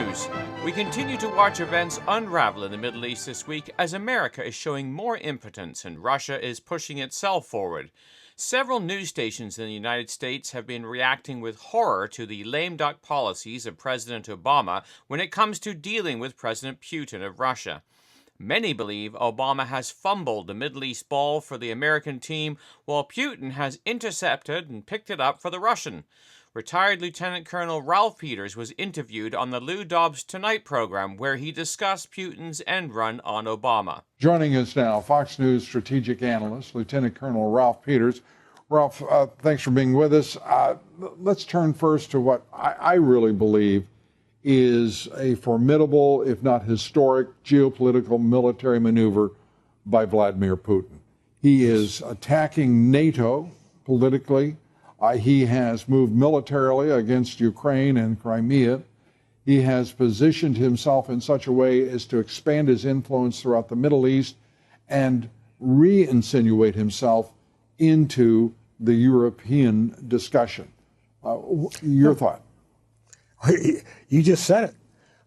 news. We continue to watch events unravel in the Middle East this week as America is showing more impotence and Russia is pushing itself forward. Several news stations in the United States have been reacting with horror to the lame duck policies of President Obama when it comes to dealing with President Putin of Russia. Many believe Obama has fumbled the Middle East ball for the American team, while Putin has intercepted and picked it up for the Russian. Retired Lieutenant Colonel Ralph Peters was interviewed on the Lou Dobbs Tonight program, where he discussed Putin's end run on Obama. Joining us now, Fox News strategic analyst, Lieutenant Colonel Ralph Peters. Ralph, thanks for being with us. Let's turn first to what I really believe is a formidable, if not historic, geopolitical military maneuver by Vladimir Putin. He is attacking NATO politically. He has moved militarily against Ukraine and Crimea. He has positioned himself in such a way as to expand his influence throughout the Middle East and re-insinuate himself into the European discussion. Your thought? You just said it.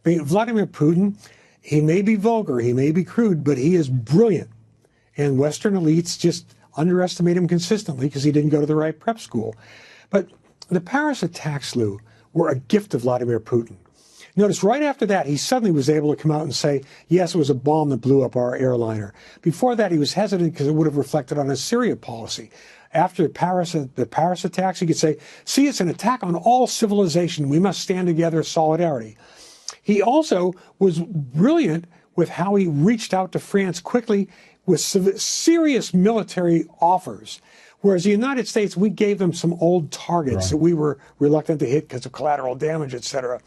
I mean, Vladimir Putin, he may be vulgar, he may be crude, but he is brilliant. And Western elites just underestimate him consistently because he didn't go to the right prep school. But the Paris attacks, Lou, were a gift of Vladimir Putin. Notice right after that, he suddenly was able to come out and say, yes, it was a bomb that blew up our airliner. Before that, he was hesitant because it would have reflected on his Syria policy. After the Paris attacks, he could say, see, it's an attack on all civilization. We must stand together, solidarity. He also was brilliant with how he reached out to France quickly with serious military offers. Whereas the United States, we gave them some old targets that we were reluctant to hit because of collateral damage, et cetera.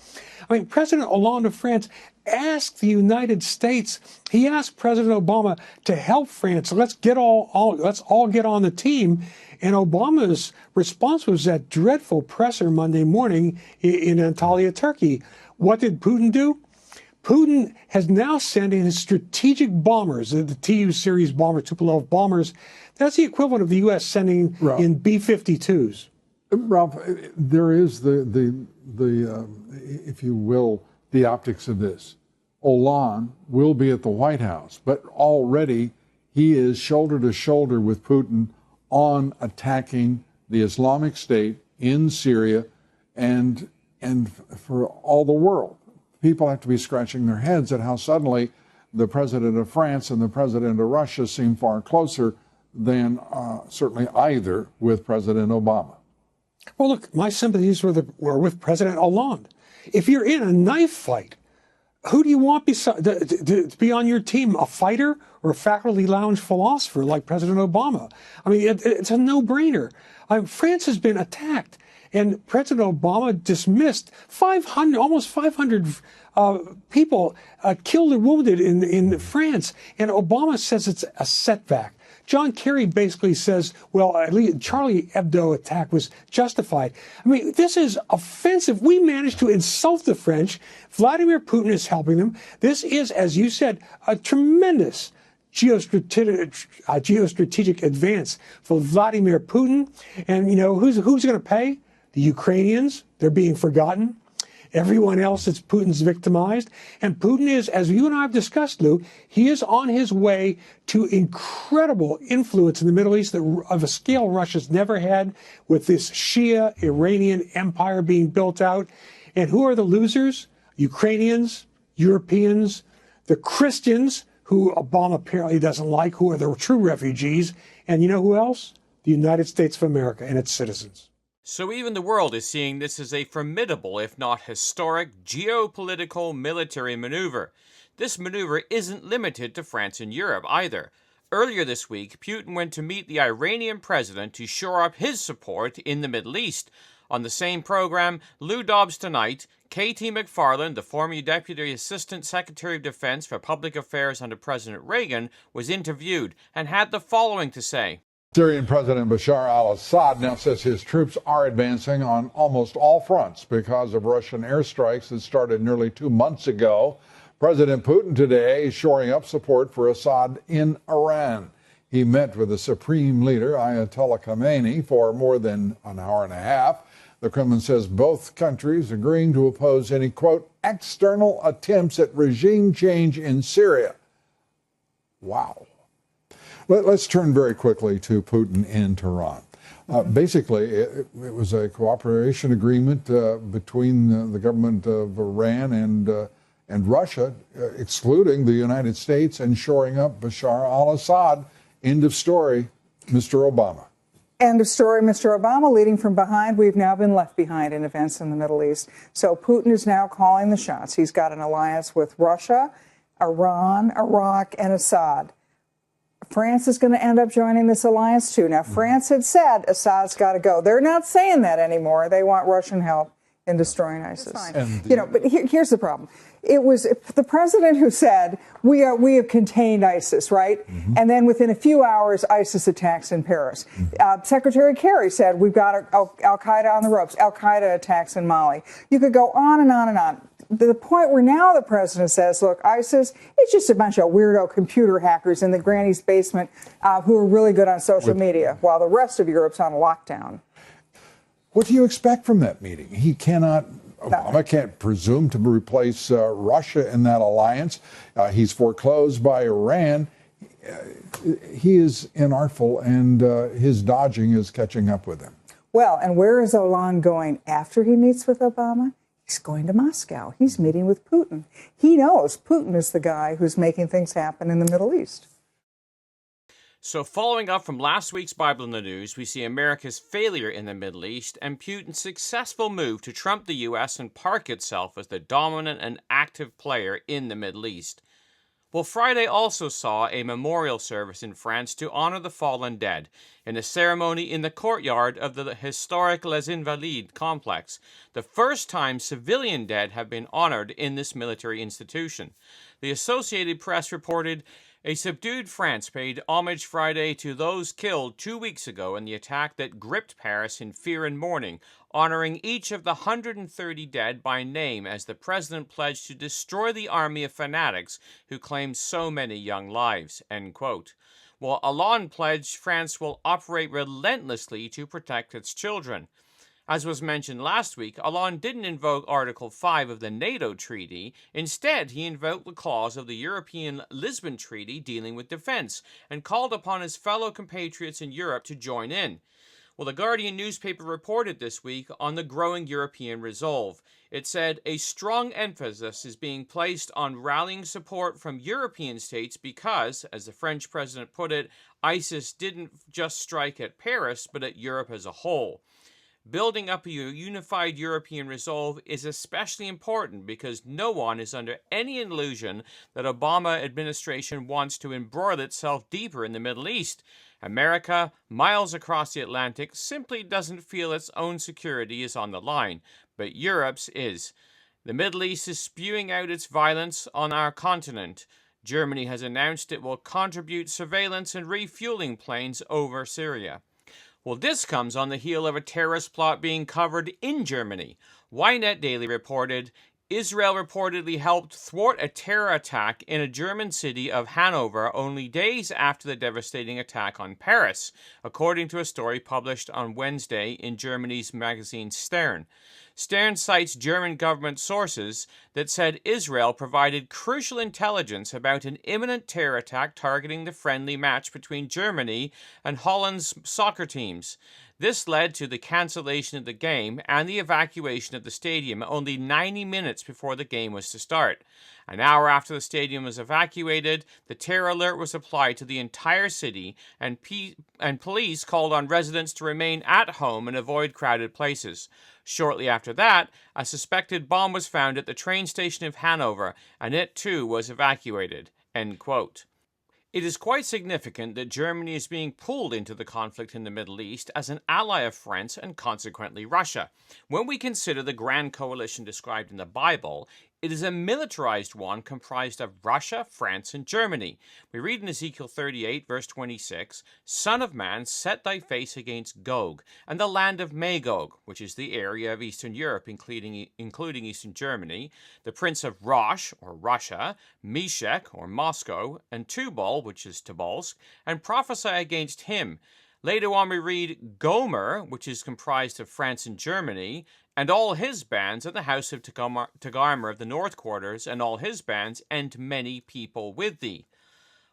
I mean, President Hollande of France asked the United States, he asked President Obama to help France. Let's all get on the team. And Obama's response was that dreadful presser Monday morning in Antalya, Turkey. What did Putin do? Putin has now sent in his strategic bombers, the Tu series bomber, Tupolev bombers. That's the equivalent of the U.S. sending in B-52s. Ralph, there is the if you will, the optics of this. Hollande will be at the White House, but already he is shoulder to shoulder with Putin on attacking the Islamic State in Syria and for all the world. People have to be scratching their heads at how suddenly the president of France and the president of Russia seem far closer than certainly either with President Obama. Well, look, my sympathies were with President Hollande. If you're in a knife fight, who do you want to be on your team, a fighter or a faculty lounge philosopher like President Obama? I mean, it's a no-brainer. France has been attacked. And President Obama dismissed almost 500 people killed or wounded in France. And Obama says it's a setback. John Kerry basically says, well, at least Charlie Hebdo attack was justified. I mean, this is offensive. We managed to insult the French. Vladimir Putin is helping them. This is, as you said, a tremendous geostrategic advance for Vladimir Putin. And, you know, who's going to pay? The Ukrainians, they're being forgotten. Everyone else that's Putin's victimized. And Putin is, as you and I have discussed, Lou, he is on his way to incredible influence in the Middle East of a scale Russia's never had, with this Shia Iranian empire being built out. And who are the losers? Ukrainians, Europeans, the Christians, who Obama apparently doesn't like, who are the true refugees. And you know who else? The United States of America and its citizens. So even the world is seeing this as a formidable, if not historic, geopolitical military maneuver. This maneuver isn't limited to France and Europe either. Earlier this week, Putin went to meet the Iranian president to shore up his support in the Middle East. On the same program, Lou Dobbs Tonight, K.T. McFarland, the former Deputy Assistant Secretary of Defense for Public Affairs under President Reagan, was interviewed and had the following to say. Syrian President Bashar al-Assad now says his troops are advancing on almost all fronts because of Russian airstrikes that started nearly 2 months ago. President Putin today is shoring up support for Assad in Iran. He met with the supreme leader, Ayatollah Khamenei, for more than an hour and a half. The Kremlin says both countries agreeing to oppose any, quote, external attempts at regime change in Syria. Wow. Let's turn very quickly to Putin in Tehran. Basically, it was a cooperation agreement between the government of Iran and Russia, excluding the United States and shoring up Bashar al-Assad. End of story, Mr. Obama. End of story, Mr. Obama. Leading from behind, we've now been left behind in events in the Middle East. So Putin is now calling the shots. He's got an alliance with Russia, Iran, Iraq, and Assad. France is going to end up joining this alliance too. Now, France had said Assad's got to go. They're not saying that anymore. They want Russian help in destroying ISIS. But here's the problem. It was the president who said, we have contained ISIS, right? And then within a few hours, ISIS attacks in Paris. Secretary Kerry said, we've got Al-Qaeda on the ropes. Al-Qaeda attacks in Mali. You could go on and on and on. To the point where now the president says, look, ISIS, it's just a bunch of weirdo computer hackers in the granny's basement who are really good on social media, while the rest of Europe's on lockdown. What do you expect from that meeting? Obama can't presume to replace Russia in that alliance. He's foreclosed by Iran. He is inartful, and his dodging is catching up with him. Well, and where is Hollande going after he meets with Obama? He's going to Moscow. He's meeting with Putin. He knows Putin is the guy who's making things happen in the Middle East. So following up from last week's Bible in the News, we see America's failure in the Middle East and Putin's successful move to trump the U.S. and park itself as the dominant and active player in the Middle East. Well, Friday also saw a memorial service in France to honor the fallen dead in a ceremony in the courtyard of the historic Les Invalides complex, the first time civilian dead have been honored in this military institution. The Associated Press reported a subdued France paid homage Friday to those killed 2 weeks ago in the attack that gripped Paris in fear and mourning, honoring each of the 130 dead by name as the president pledged to destroy the army of fanatics who claimed so many young lives, end quote. Well, Hollande pledged France will operate relentlessly to protect its children. As was mentioned last week, Hollande didn't invoke Article 5 of the NATO treaty. Instead, he invoked the clause of the European Lisbon Treaty dealing with defense and called upon his fellow compatriots in Europe to join in. Well, the Guardian newspaper reported this week on the growing European resolve. It said a strong emphasis is being placed on rallying support from European states because, as the French president put it, ISIS didn't just strike at Paris, but at Europe as a whole. Building up a unified European resolve is especially important because no one is under any illusion that Obama administration wants to embroil itself deeper in the Middle East. America, miles across the Atlantic, simply doesn't feel its own security is on the line, but Europe's is. The Middle East is spewing out its violence on our continent. Germany has announced it will contribute surveillance and refueling planes over Syria. Well, this comes on the heel of a terrorist plot being covered in Germany. Ynet Daily reported, Israel reportedly helped thwart a terror attack in a German city of Hanover only days after the devastating attack on Paris, according to a story published on Wednesday in Germany's magazine Stern. Stern cites German government sources that said Israel provided crucial intelligence about an imminent terror attack targeting the friendly match between Germany and Holland's soccer teams. This led to the cancellation of the game and the evacuation of the stadium only 90 minutes before the game was to start. An hour after the stadium was evacuated, the terror alert was applied to the entire city, and police called on residents to remain at home and avoid crowded places. Shortly after that, a suspected bomb was found at the train station of Hanover, and it too was evacuated. End quote. It is quite significant that Germany is being pulled into the conflict in the Middle East as an ally of France and consequently Russia. When we consider the grand coalition described in the Bible, it is a militarized one comprised of Russia, France, and Germany. We read in Ezekiel 38, verse 26, Son of man, set thy face against Gog, and the land of Magog, which is the area of Eastern Europe, including Eastern Germany, the prince of Rosh, or Russia, Meshech, or Moscow, and Tubal, which is Tobolsk, and prophesy against him. Later on, we read Gomer, which is comprised of France and Germany, and all his bands, and the house of Togarmah of the north quarters, and all his bands, and many people with thee.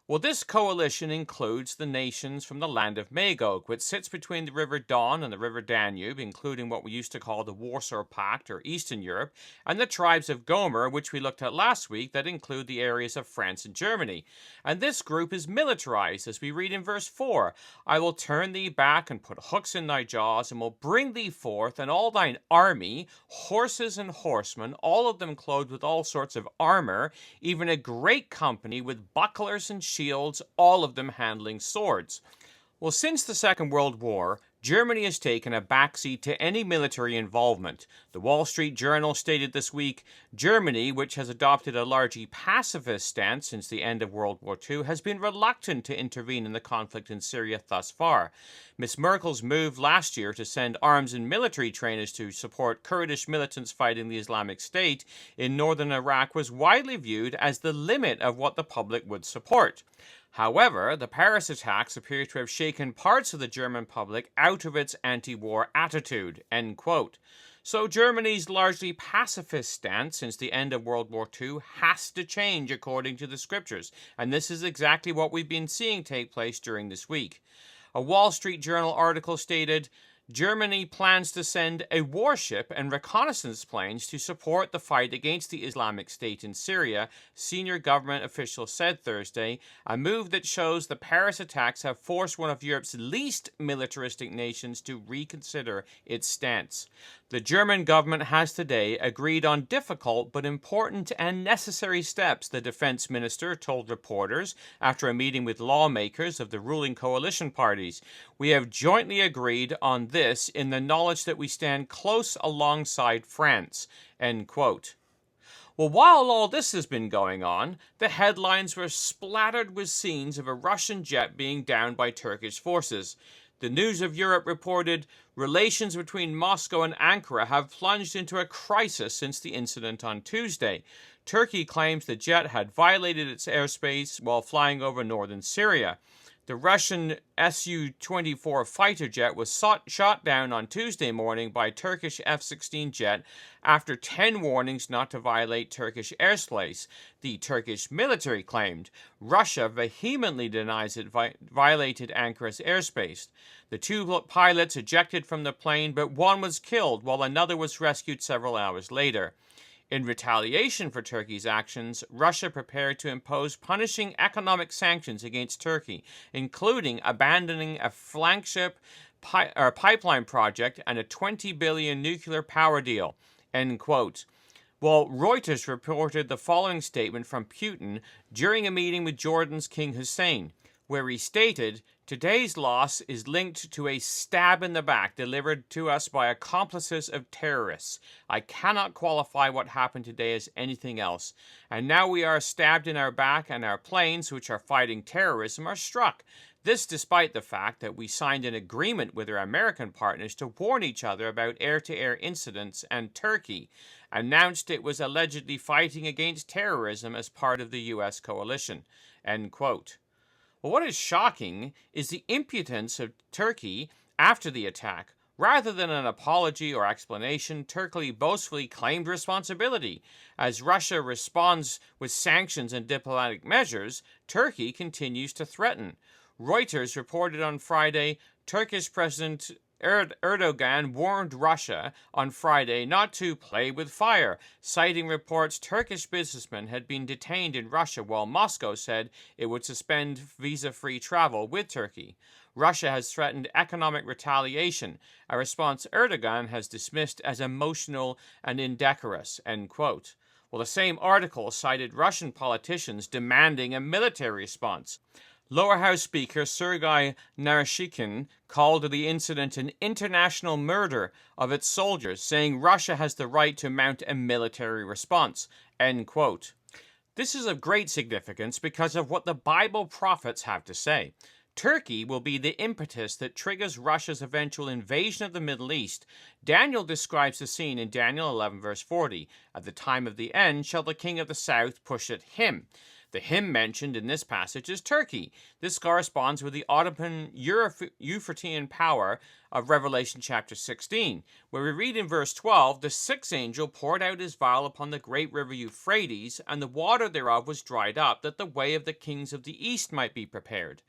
Well, this coalition includes the nations from the land of Magog, which sits between the River Don and the River Danube, including what we used to call the Warsaw Pact, or Eastern Europe, and the tribes of Gomer, which we looked at last week, that include the areas of France and Germany. And this group is militarized, as we read in verse 4. I will turn thee back and put hooks in thy jaws, and will bring thee forth, and all thine army, horses and horsemen, all of them clothed with all sorts of armor, even a great company with bucklers and shields, all of them handling swords. Well, since the Second World War, Germany has taken a backseat to any military involvement. The Wall Street Journal stated this week, Germany, which has adopted a largely pacifist stance since the end of World War II, has been reluctant to intervene in the conflict in Syria thus far. Miss Merkel's move last year to send arms and military trainers to support Kurdish militants fighting the Islamic State in northern Iraq was widely viewed as the limit of what the public would support. However, the Paris attacks appear to have shaken parts of the German public out of its anti-war attitude, end quote. So Germany's largely pacifist stance since the end of World War II has to change according to the scriptures, and this is exactly what we've been seeing take place during this week. A Wall Street Journal article stated, Germany plans to send a warship and reconnaissance planes to support the fight against the Islamic State in Syria, senior government officials said Thursday, a move that shows the Paris attacks have forced one of Europe's least militaristic nations to reconsider its stance. The German government has today agreed on difficult but important and necessary steps, the defense minister told reporters after a meeting with lawmakers of the ruling coalition parties. We have jointly agreed on this in the knowledge that we stand close alongside France, end quote. Well, while all this has been going on, the headlines were splattered with scenes of a Russian jet being downed by Turkish forces. The News of Europe reported, relations between Moscow and Ankara have plunged into a crisis since the incident on Tuesday. Turkey claims the jet had violated its airspace while flying over northern Syria. The Russian Su-24 fighter jet was shot down on Tuesday morning by Turkish F-16 jet after 10 warnings not to violate Turkish airspace, the Turkish military claimed. Russia vehemently denies it violated Ankara's airspace. The two pilots ejected from the plane, but one was killed while another was rescued several hours later. In retaliation for Turkey's actions, Russia prepared to impose punishing economic sanctions against Turkey, including abandoning a flagship pipeline project and a $20 billion nuclear power deal, end quote. Well, Reuters reported the following statement from Putin during a meeting with Jordan's King Hussein, where he stated, today's loss is linked to a stab in the back delivered to us by accomplices of terrorists. I cannot qualify what happened today as anything else. And now we are stabbed in our back and our planes, which are fighting terrorism, are struck. This despite the fact that we signed an agreement with our American partners to warn each other about air-to-air incidents, and Turkey announced it was allegedly fighting against terrorism as part of the U.S. coalition, end quote. Well, what is shocking is the impotence of Turkey after the attack. Rather than an apology or explanation, Turkey boastfully claimed responsibility. As Russia responds with sanctions and diplomatic measures, Turkey continues to threaten. Reuters reported on Friday, Turkish President Erdogan warned Russia on Friday not to play with fire, citing reports Turkish businessmen had been detained in Russia while Moscow said it would suspend visa-free travel with Turkey. Russia has threatened economic retaliation, a response Erdogan has dismissed as emotional and indecorous, end quote. Well, the same article cited Russian politicians demanding a military response. Lower House Speaker Sergei Naryshkin called the incident an international murder of its soldiers, saying Russia has the right to mount a military response, end quote. This is of great significance because of what the Bible prophets have to say. Turkey will be the impetus that triggers Russia's eventual invasion of the Middle East. Daniel describes the scene in Daniel 11, verse 40. At the time of the end shall the king of the south push at him. The hymn mentioned in this passage is Turkey. This corresponds with the Ottoman Euphratean power of Revelation chapter 16, where we read in verse 12, "The sixth angel poured out his vial upon the great river Euphrates, and the water thereof was dried up, that the way of the kings of the east might be prepared."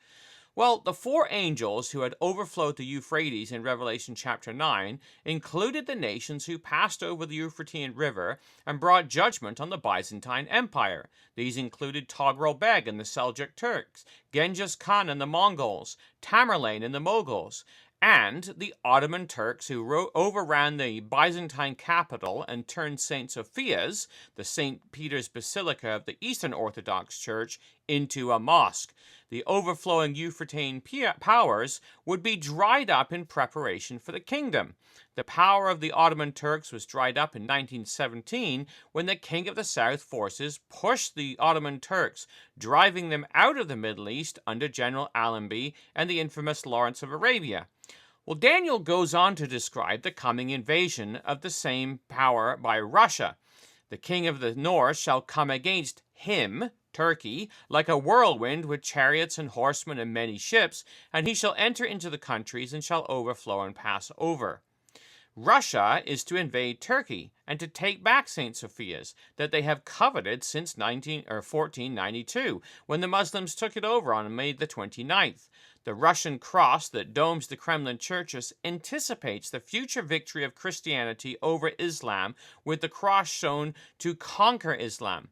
Well, the four angels who had overflowed the Euphrates in Revelation chapter 9 included the nations who passed over the Euphratean River and brought judgment on the Byzantine Empire. These included Togrul Beg and the Seljuk Turks, Genghis Khan and the Mongols, Tamerlane and the Mughals, and the Ottoman Turks who overran the Byzantine capital and turned St. Sophia's, the St. Peter's Basilica of the Eastern Orthodox Church, into a mosque. The overflowing Euphratean powers would be dried up in preparation for the kingdom. The power of the Ottoman Turks was dried up in 1917 when the King of the South forces pushed the Ottoman Turks, driving them out of the Middle East under General Allenby and the infamous Lawrence of Arabia. Well, Daniel goes on to describe the coming invasion of the same power by Russia. The king of the north shall come against him, Turkey, like a whirlwind with chariots and horsemen and many ships, and he shall enter into the countries and shall overflow and pass over. Russia is to invade Turkey and to take back St. Sophia's that they have coveted since 1492, when the Muslims took it over on May the 29th. The Russian cross that domes the Kremlin churches anticipates the future victory of Christianity over Islam, with the cross shown to conquer Islam.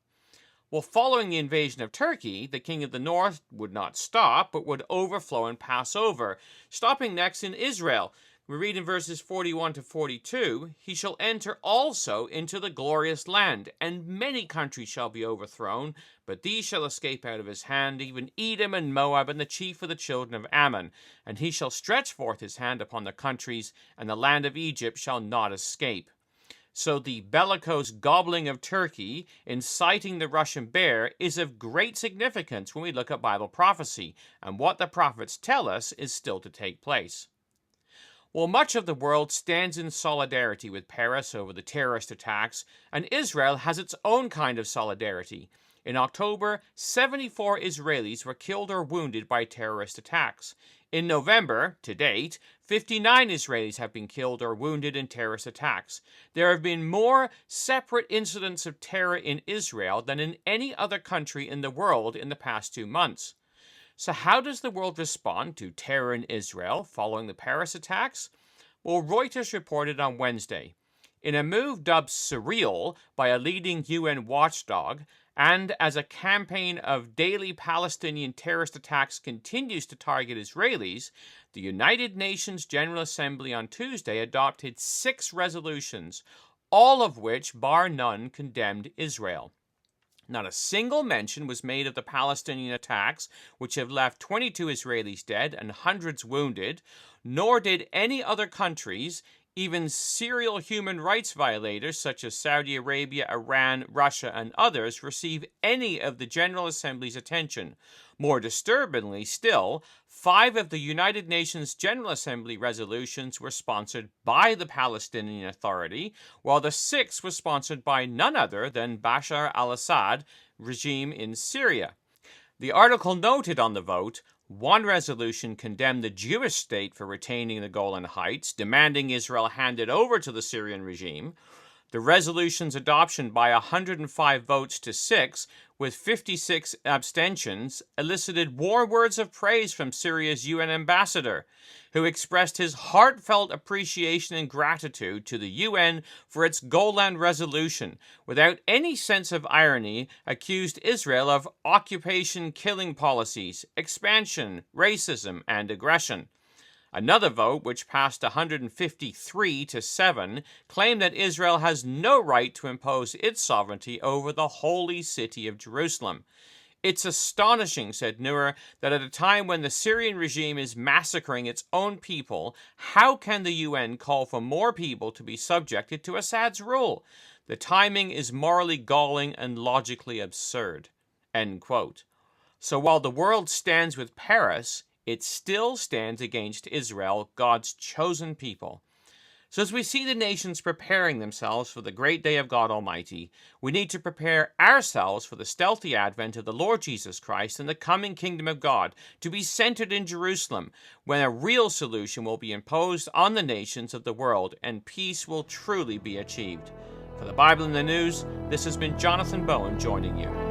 Well, following the invasion of Turkey, the king of the north would not stop, but would overflow and pass over, stopping next in Israel. We read in verses 41 to 42, "He shall enter also into the glorious land, and many countries shall be overthrown, but these shall escape out of his hand, even Edom and Moab and the chief of the children of Ammon. And he shall stretch forth his hand upon the countries, and the land of Egypt shall not escape." So the bellicose gobbling of Turkey, inciting the Russian bear, is of great significance when we look at Bible prophecy, and what the prophets tell us is still to take place. Well, much of the world stands in solidarity with Paris over the terrorist attacks, and Israel has its own kind of solidarity. In October, 74 Israelis were killed or wounded by terrorist attacks. In November, to date, 59 Israelis have been killed or wounded in terrorist attacks. There have been more separate incidents of terror in Israel than in any other country in the world in the past 2 months. So how does the world respond to terror in Israel following the Paris attacks? Well, Reuters reported on Wednesday. In a move dubbed surreal by a leading UN watchdog, and as a campaign of daily Palestinian terrorist attacks continues to target Israelis, the United Nations General Assembly on Tuesday adopted 6 resolutions, all of which, bar none, condemned Israel. Not a single mention was made of the Palestinian attacks, which have left 22 Israelis dead and hundreds wounded, nor did any other countries, even serial human rights violators such as Saudi Arabia, Iran, Russia, and others, receive any of the General Assembly's attention. More disturbingly still, 5 of the United Nations General Assembly resolutions were sponsored by the Palestinian Authority, while the 6th was sponsored by none other than Bashar al-Assad regime in Syria. The article noted on the vote, one resolution condemned the Jewish state for retaining the Golan Heights, demanding Israel hand it over to the Syrian regime. The resolution's adoption by 105 votes to 6, with 56 abstentions, elicited warm words of praise from Syria's UN ambassador, who expressed his heartfelt appreciation and gratitude to the UN for its Golan resolution, without any sense of irony, accused Israel of occupation killing policies, expansion, racism, and aggression. Another vote, which passed 153 to 7, claimed that Israel has no right to impose its sovereignty over the holy city of Jerusalem. "It's astonishing," said Noor, "that at a time when the Syrian regime is massacring its own people, how can the UN call for more people to be subjected to Assad's rule? The timing is morally galling and logically absurd." End quote. So while the world stands with Paris, it still stands against Israel, God's chosen people. So as we see the nations preparing themselves for the great day of God Almighty, we need to prepare ourselves for the stealthy advent of the Lord Jesus Christ and the coming kingdom of God to be centered in Jerusalem, when a real solution will be imposed on the nations of the world and peace will truly be achieved. For the Bible in the News, this has been Jonathan Bowen joining you.